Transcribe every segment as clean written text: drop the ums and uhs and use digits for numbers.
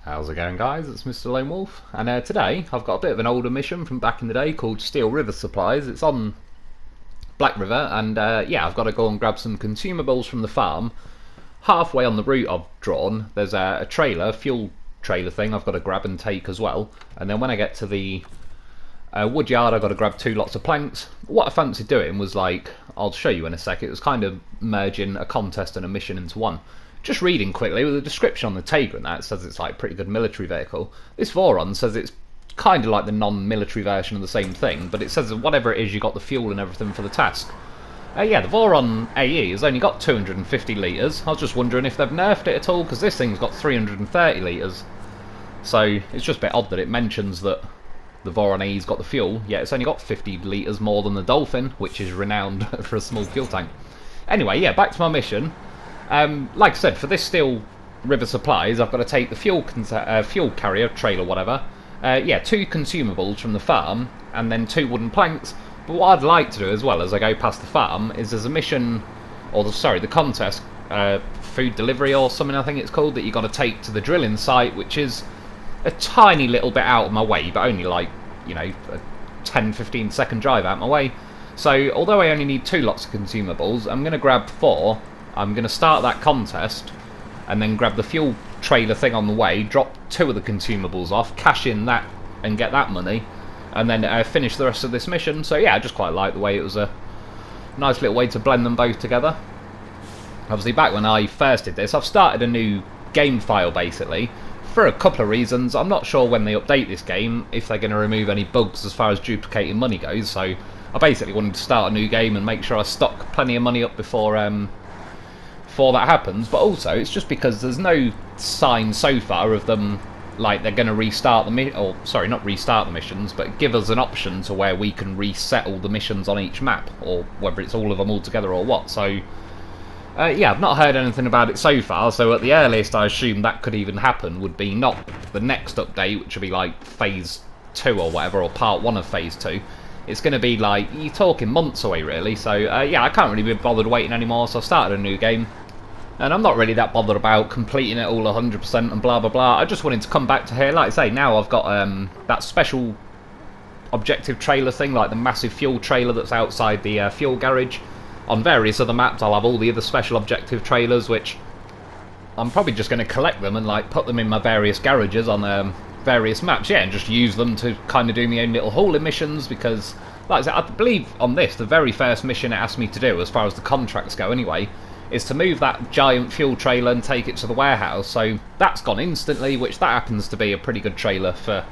How's it going, guys? It's Mr. Lone Wolf, and today I've got a bit of an older mission from back in the day called Steel River Supplies. It's on Black River, and yeah, I've got to go and grab some consumables from the farm. Halfway on the route I've drawn, there's a trailer, fuel trailer thing I've got to grab and take as well, and then when I get to the wood yard I've got to grab 2 lots of planks. What I fancied doing was, like, I'll show you in a sec, it was kind of merging a contest and a mission into one. Just reading quickly, with the description on the Tayga and that, it says it's like a pretty good military vehicle. This Voron says it's kind of like the non-military version of the same thing, but it says that whatever it is, you got the fuel and everything for the task. Yeah, the Voron AE has only got 250 litres. I was just wondering if they've nerfed it at all, because this thing's got 330 litres. So it's just a bit odd that it mentions that the Voron AE's got the fuel, yet it's only got 50 litres more than the Dolphin, which is renowned for a small fuel tank. Anyway, yeah, back to my mission. Like I said, for this Steel River Supplies, I've got to take the fuel carrier, trailer, whatever. Yeah, 2 consumables from the farm, and then 2 wooden planks. But what I'd like to do as well as I go past the farm is there's a mission, or the contest, food delivery or something I think it's called, that you've got to take to the drilling site, which is a tiny little bit out of my way, but only like, you know, a 10-15 second drive out of my way. So although I only need 2 lots of consumables, I'm going to grab 4. I'm going to start that contest and then grab the fuel trailer thing on the way, drop 2 of the consumables off, cash in that and get that money, and then finish the rest of this mission. So yeah, I just quite like the way it was a nice little way to blend them both together. Obviously, back when I first did this, I've started a new game file basically, for a couple of reasons. I'm not sure when they update this game if they're going to remove any bugs as far as duplicating money goes, so I basically wanted to start a new game and make sure I stock plenty of money up before that happens. But also it's just because there's no sign so far of them, like, they're going to restart not restart the missions, but give us an option to where we can reset all the missions on each map, or whether it's all of them all together or what. So yeah, I've not heard anything about it so far, so at the earliest I assume that could even happen would be not the next update, which would be like Phase 2 or whatever, or Part 1 of Phase 2. It's going to be like, you're talking months away really, so yeah, I can't really be bothered waiting anymore, so I've started a new game. And I'm not really that bothered about completing it all 100% and blah blah blah. I just wanted to come back to here. Like I say, now I've got that special objective trailer thing, like the massive fuel trailer that's outside the fuel garage. On various other maps I'll have all the other special objective trailers, which I'm probably just going to collect them and like put them in my various garages on various maps, yeah, and just use them to kind of do my own little hauling missions, because like I said, I believe on this, the very first mission it asked me to do, as far as the contracts go anyway, is to move that giant fuel trailer and take it to the warehouse. So that's gone instantly, which that happens to be a pretty good trailer for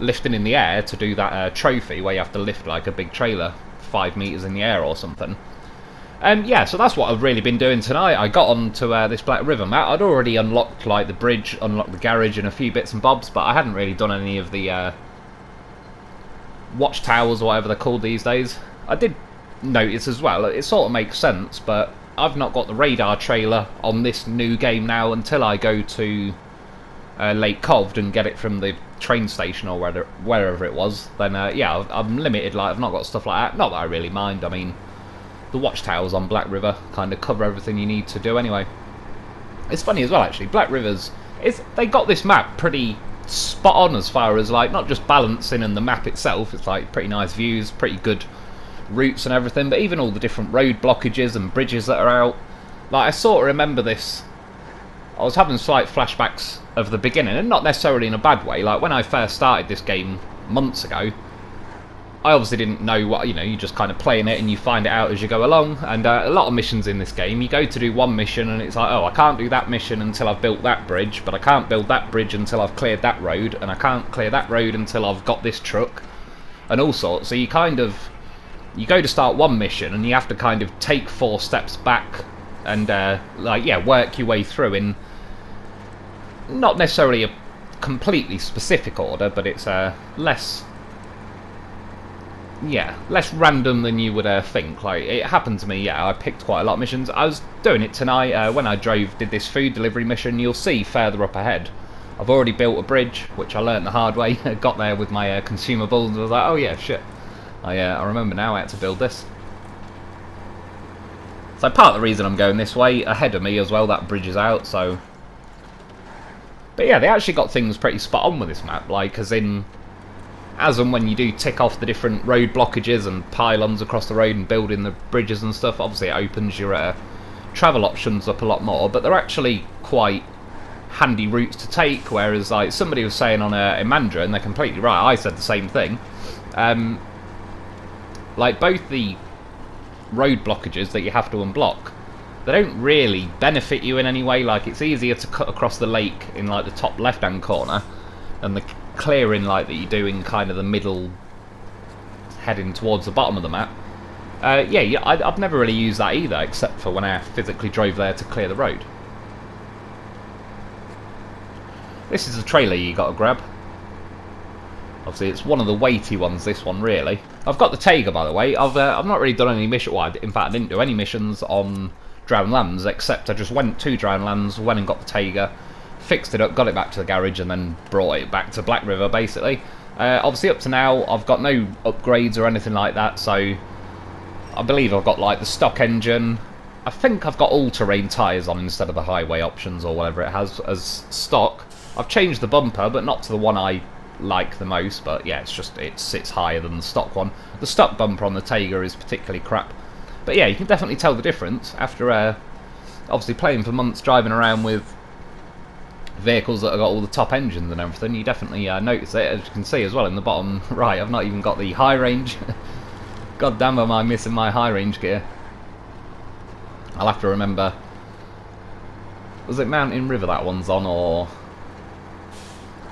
lifting in the air to do that trophy where you have to lift like a big trailer 5 meters in the air or something. Yeah, so that's what I've really been doing tonight. I got onto this Black River map. I'd already unlocked like the bridge, unlocked the garage and a few bits and bobs, but I hadn't really done any of the watchtowers or whatever they're called these days. I did notice as well, it sort of makes sense, but I've not got the radar trailer on this new game now until I go to Lake Coved and get it from the train station or wherever it was. Then yeah, I'm limited, like I've not got stuff like that. Not that I really mind, I mean, the watchtowers on Black River kind of cover everything you need to do anyway. It's funny as well actually, Black River's, they got this map pretty spot on as far as like not just balancing and the map itself, it's like pretty nice views, pretty good routes and everything, but even all the different road blockages and bridges that are out. Like, I sort of remember this, I was having slight flashbacks of the beginning, and not necessarily in a bad way. Like, when I first started this game months ago, I obviously didn't know what, you know, you just kind of playing it and you find it out as you go along, and a lot of missions in this game, you go to do one mission and it's like, oh, I can't do that mission until I've built that bridge, but I can't build that bridge until I've cleared that road, and I can't clear that road until I've got this truck, and all sorts. So you kind of, you go to start one mission and you have to kind of take 4 steps back and like, yeah, work your way through in not necessarily a completely specific order, but it's less random than you would think. Like, it happened to me, yeah, I picked quite a lot of missions. I was doing it tonight when I did this food delivery mission. You'll see further up ahead I've already built a bridge, which I learnt the hard way. Got there with my consumables and I was like, oh yeah, shit, I remember now I had to build this. So part of the reason I'm going this way, ahead of me as well, that bridge is out, so But yeah, they actually got things pretty spot on with this map, like as and when you do tick off the different road blockages and pylons across the road and building the bridges and stuff, obviously it opens your travel options up a lot more, but they're actually quite handy routes to take, whereas like somebody was saying on in Mandra, and they're completely right, I said the same thing, like both the road blockages that you have to unblock, they don't really benefit you in any way. Like it's easier to cut across the lake in like the top left hand corner and the clearing like that you do in kind of the middle heading towards the bottom of the map. I've never really used that either, except for when I physically drove there to clear the road. This is a trailer you got to grab. Obviously, it's one of the weighty ones, this one, really. I've got the Tayga, by the way. I've not really done any mission. Well, in fact, I didn't do any missions on Drowned Lands, except I just went to Drowned Lands, went and got the Tayga, fixed it up, got it back to the garage, and then brought it back to Black River, basically. Obviously, up to now, I've got no upgrades or anything like that, so I believe I've got, like, the stock engine. I think I've got all-terrain tyres on instead of the highway options or whatever it has as stock. I've changed the bumper, but not to the one I like the most, but yeah, it's just it sits higher than the stock one. The stock bumper on the Tayga is particularly crap, but yeah, you can definitely tell the difference after obviously playing for months, driving around with vehicles that have got all the top engines and everything. You definitely notice it, as you can see as well in the bottom right. I've not even got the high range. God damn, am I missing my high range gear? I'll have to remember. Was it Mountain River that one's on, or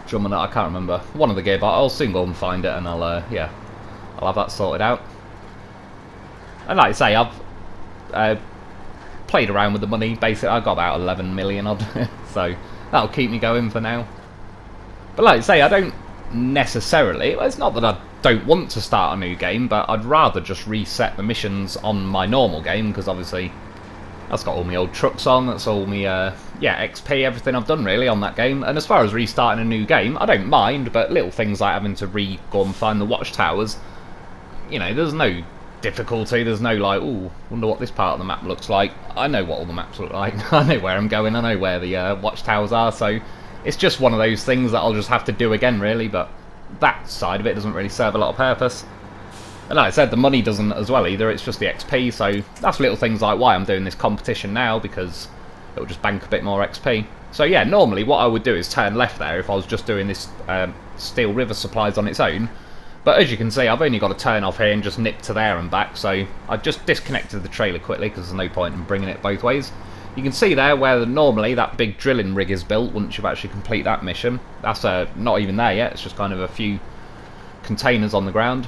Drummond? I can't remember. One of the gear, but I'll soon go and find it, and I'll have that sorted out. And like I say, I've played around with the money. Basically, I got about 11 million odd, so that'll keep me going for now. But like I say, I don't necessarily. It's not that I don't want to start a new game, but I'd rather just reset the missions on my normal game, because obviously that's got all my old trucks on, that's all my XP, everything I've done really on that game. And as far as restarting a new game, I don't mind, but little things like having to go and find the watchtowers, you know, there's no difficulty, there's no like, ooh, wonder what this part of the map looks like. I know what all the maps look like, I know where I'm going, I know where the watchtowers are, so it's just one of those things that I'll just have to do again really, but that side of it doesn't really serve a lot of purpose. And like I said, the money doesn't as well either, it's just the XP, so that's little things like why I'm doing this competition now, because it'll just bank a bit more XP. So yeah, normally what I would do is turn left there if I was just doing this Steel River supplies on its own. But as you can see, I've only got to turn off here and just nip to there and back, so I just disconnected the trailer quickly because there's no point in bringing it both ways. You can see there where normally that big drilling rig is built once you've actually complete that mission. That's not even there yet, it's just kind of a few containers on the ground.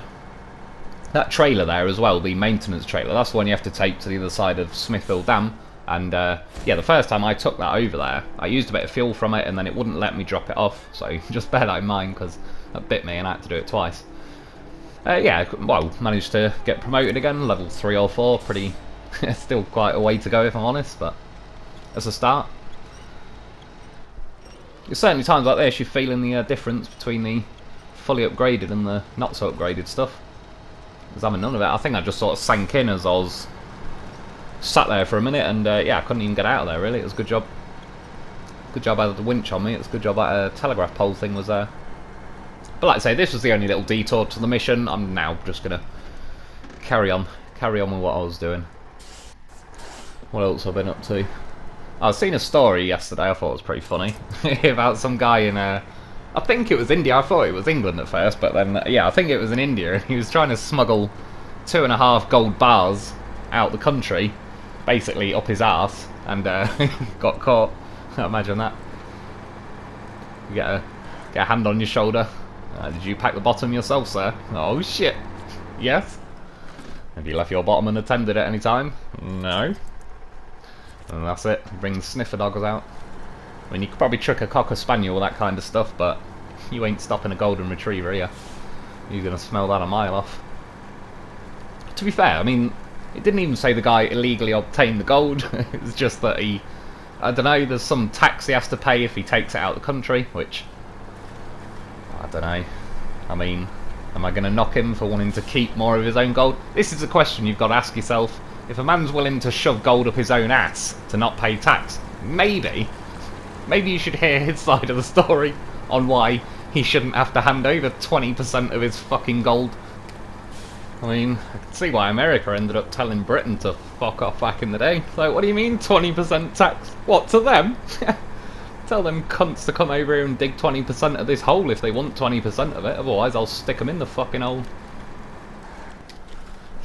That trailer there as well, the maintenance trailer, that's the one you have to take to the other side of Smithville Dam. And yeah, the first time I took that over there, I used a bit of fuel from it and then it wouldn't let me drop it off. So just bear that in mind, because that bit me and I had to do it twice. Yeah, well, managed to get promoted again, level 3 or 4, pretty, still quite a way to go if I'm honest, but as a start. There's certainly times like this you're feeling the difference between the fully upgraded and the not so upgraded stuff. Because having none of it, I think I just sort of sank in as I was sat there for a minute, and yeah, I couldn't even get out of there really. It was a good job. Good job I had the winch on me, it's a good job that telegraph pole thing was there. But like I say, this was the only little detour to the mission. I'm now just going to carry on with what I was doing. What else have I been up to? I've seen a story yesterday I thought was pretty funny about some guy in I think it was India. I thought it was England at first, but then yeah, I think it was in India, and he was trying to smuggle 2.5 gold bars out the country, basically up his arse, and got caught. Imagine that. You get a hand on your shoulder. Did you pack the bottom yourself, sir? Oh shit. Yes. Have you left your bottom unattended at any time? No. And that's it. Bring the sniffer dogs out. I mean, you could probably trick a cocker spaniel with that kind of stuff, but you ain't stopping a golden retriever here. You're gonna smell that a mile off. To be fair, I mean, it didn't even say the guy illegally obtained the gold. It was just that he, I don't know, there's some tax he has to pay if he takes it out of the country, which, I don't know. I mean, am I going to knock him for wanting to keep more of his own gold? This is a question you've got to ask yourself. If a man's willing to shove gold up his own ass to not pay tax, maybe. Maybe you should hear his side of the story on why he shouldn't have to hand over 20% of his fucking gold. I mean, I can see why America ended up telling Britain to fuck off back in the day. So what do you mean 20% tax? What, to them? Tell them cunts to come over here and dig 20% of this hole if they want 20% of it, otherwise I'll stick them in the fucking hole.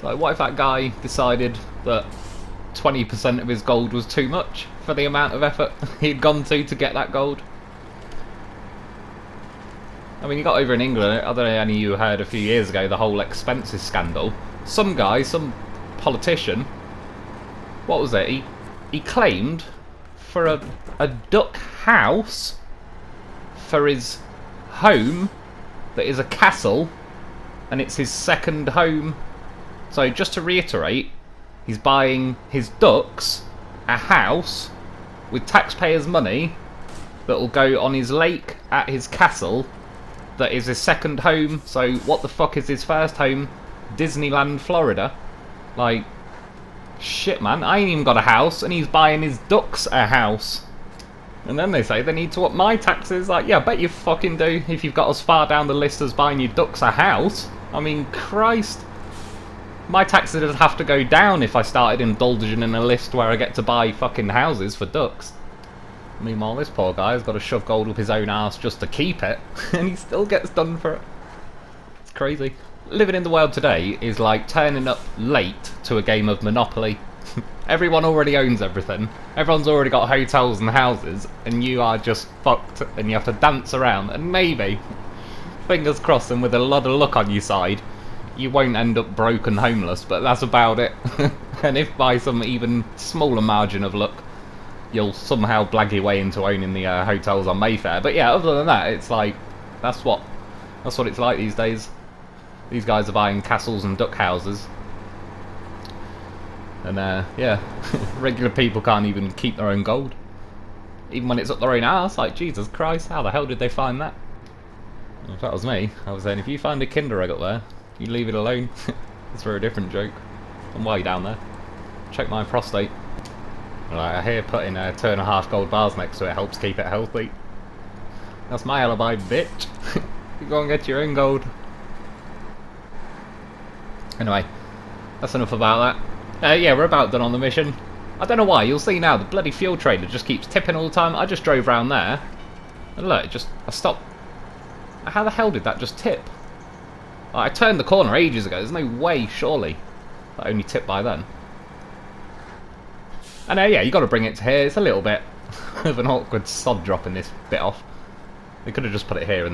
So what if that guy decided that 20% of his gold was too much for the amount of effort he'd gone to get that gold? I mean, you got over in England, I don't know if any of you heard a few years ago, the whole expenses scandal. Some guy, some politician, what was it, he claimed for a duck house for his home that is a castle, and it's his second home. So just to reiterate, he's buying his ducks a house with taxpayers' money that will go on his lake at his castle that is his second home. So what the fuck is his first home? Disneyland, Florida. Like, shit man, I ain't even got a house and he's buying his ducks a house. And then they say they need to up my taxes. Like, yeah, I bet you fucking do if you've got as far down the list as buying your ducks a house. I mean, Christ. My taxes would have to go down if I started indulging in a list where I get to buy fucking houses for ducks. Meanwhile, this poor guy has got to shove gold up his own arse just to keep it, and he still gets done for it. It's crazy. Living in the world today is like turning up late to a game of Monopoly. Everyone already owns everything, everyone's already got hotels and houses, and you are just fucked, and you have to dance around, and maybe, fingers crossed and with a lot of luck on your side, you won't end up broke and homeless, but that's about it. And if by some even smaller margin of luck, you'll somehow blag your way into owning the hotels on Mayfair. But yeah, other than that, it's like, that's what it's like these days. These guys are buying castles and duck houses. And yeah, regular people can't even keep their own gold. Even when it's up their own arse, like, Jesus Christ, how the hell did they find that? If that was me, I was saying, if you find a Kinder Egg up there, you leave it alone. It's for a different joke. And while you're down there, check my prostate. Right, I hear putting 2.5 gold bars next to it helps keep it healthy. That's my alibi, bitch. You go and get your own gold. Anyway, that's enough about that. Yeah, we're about done on the mission. I don't know why, you'll see now, the bloody fuel trailer just keeps tipping all the time. I just drove round there, and look, I stopped. How the hell did that just tip? I turned the corner ages ago, there's no way, surely, that only tipped by then. And yeah, you got to bring it to here. It's a little bit of an awkward sod dropping this bit off. They could have just put it here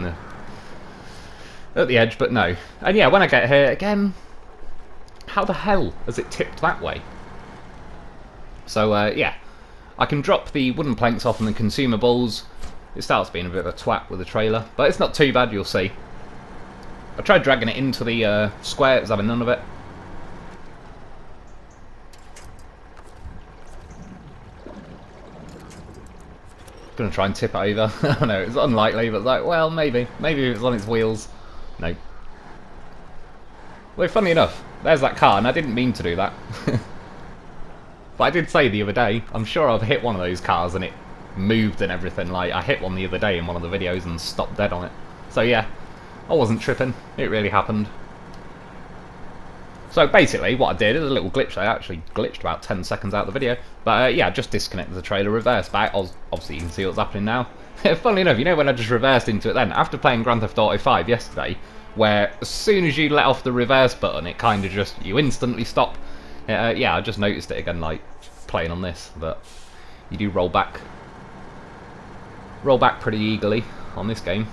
at the edge, but no. And yeah, when I get here again, how the hell has it tipped that way? So yeah, I can drop the wooden planks off and the consumables. It starts being a bit of a twat with the trailer, but it's not too bad. You'll see. I tried dragging it into the square. It was having none of it. Gonna try and tip it over. I know it's unlikely, but like, well, maybe if it's on its wheels. No. Well, funny enough, there's that car, and I didn't mean to do that. But I did say the other day, I'm sure I've hit one of those cars and it moved and everything. Like, I hit one the other day in one of the videos and stopped dead on it. So yeah, I wasn't tripping. It really happened. So basically, what I did is a little glitch. I actually glitched about 10 seconds out of the video. But yeah, just disconnected the trailer, reversed back. Obviously, you can see what's happening now. Funnily enough, you know when I just reversed into it then? After playing Grand Theft Auto 5 yesterday, where as soon as you let off the reverse button, it kind of just, you instantly stop. Yeah, I just noticed it again, like, playing on this. But you do roll back pretty eagerly on this game.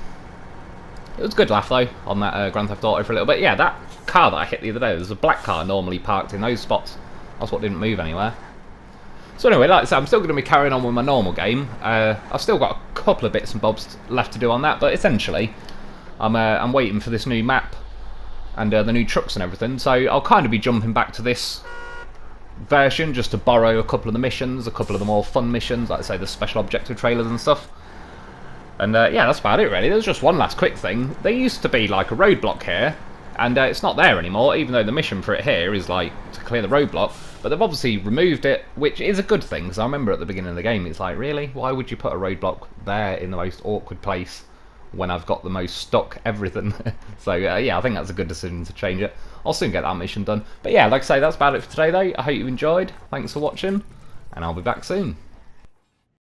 It was a good laugh though on that Grand Theft Auto for a little bit. Yeah, that car that I hit the other day, there's a black car normally parked in those spots. That's what didn't move anywhere. So anyway, like I said, I'm still going to be carrying on with my normal game. I've still got a couple of bits and bobs left to do on that, but essentially, I'm waiting for this new map and the new trucks and everything. So I'll kind of be jumping back to this version just to borrow a couple of the missions, a couple of the more fun missions, like I say, the special objective trailers and stuff. And yeah, that's about it really. There's just one last quick thing. There used to be like a roadblock here, and it's not there anymore, even though the mission for it here is like to clear the roadblock. But they've obviously removed it, which is a good thing, because I remember at the beginning of the game, it's like, really? Why would you put a roadblock there in the most awkward place when I've got the most stock everything? So yeah, I think that's a good decision to change it. I'll soon get that mission done. But yeah, like I say, that's about it for today though. I hope you enjoyed. Thanks for watching, and I'll be back soon.